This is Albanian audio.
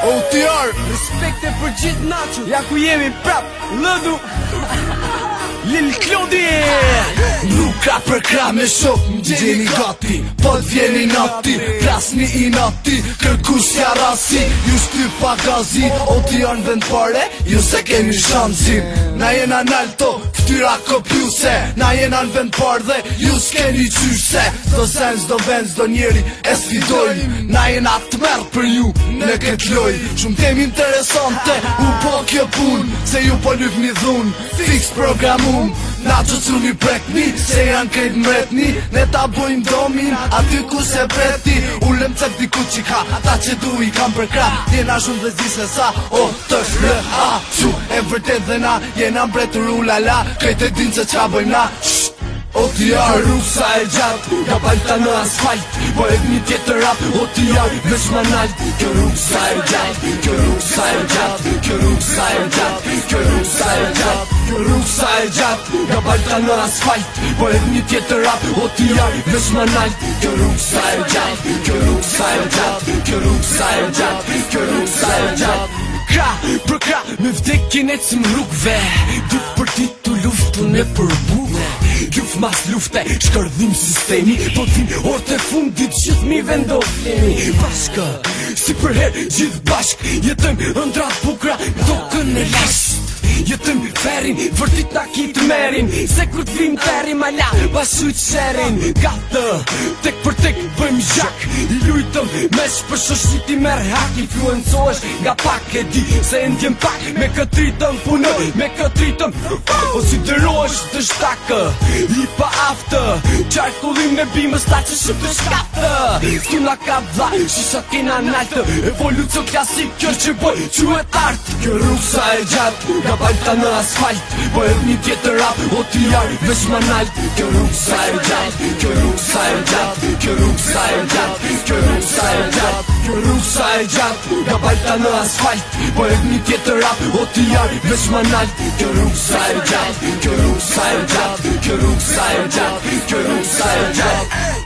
OTR Respekte për gjithë nacho. Ja ku jemi prap, lëdu Lil Klodi. Nuk ka për kra me shok, m'gjeni gati Po t'vjeni nati, plasni i nati Kërkush ja rasi, ju shty pa gazi OTR në vend pare, ju se keni shansin Na jena nalto, këtyra kopjuse Na jena në vend par dhe, ju s'keni qyse Zdo sen, zdo vend, zdo njeri e sfidoj Na jena të merë për ju, në këtë loj Shumë temi interesante, u po kjo pun Se ju po lypni dhun, fix programun Na që cuni prekni, se janë krejt mretni Ne ta bojmë domin, aty ku se preti Ullëm cek diku qika, ata që du i kam për kra Jena shumë dhe zdi se sa, o të shre-a Që e vërtet dhe na, jena mbretur ulala Krejt e din që qa bojmë na, OTR Rrusa e gjatë, ka balta në asfalt Po e një tjetër rap, OTR veç ma nalt Kjo rrusa e gjatë, kjo rrusa e gjatë Kjo rrusa e gjatë, kjo rrusa e gjatë Kjo rrusa e gjatë, ka balta në asfalt Po e një tjetër rap, OTR veç ma nalt Kjo rrusa e gjatë, kjo rrusa e gjatë Kjo rrusa e gjatë, kjo rrusa e gjatë Kra, për kra, me vdekin e cim rrugve Dit për ti të luftu në përbuve Luft mas lufte, shkërdhim sistemi Po t'vin orë të fundit gjithë mi vendoflemi Bashkë, si për herë gjithë bashkë Jetëm ëndrat bukra, tokën e lasht Jetëm ferin, vërtit na kitë merin Se kur t'vim terim ala, bashujt sherin Gatë, tek për tek bëjmë zhak I lujtëm mesh për shoshiti merë hak Influencohesh nga pak e di Se e ndjem pak me këtë ritëm punoj Me këtë ritëm konsiderohesh të shtakë I pa aftë Qarkullim në bimës ta që shumë të shkaftë S'tu nga ka vla, shisha kena naltë Evolucion klasik kjo që boj quet artë Kjo rrusa e gjatë, ka balta në asfalt Po e një tjetër rap, OTR veç ma nalt Kjo rrusa e gjatë, kjo rrusa e gjatë Kjo rrusa e gjatë, kjo rrusa e gjatë Kjo rrusa e gjatë, ka balta në asfalt Po e një tjetër rap, OTR veç ma nalt Kjo rrusa e gjatë, kjo rrusa e gjatë Kjo rrusa e gjatë, kjo rrusa e gjatë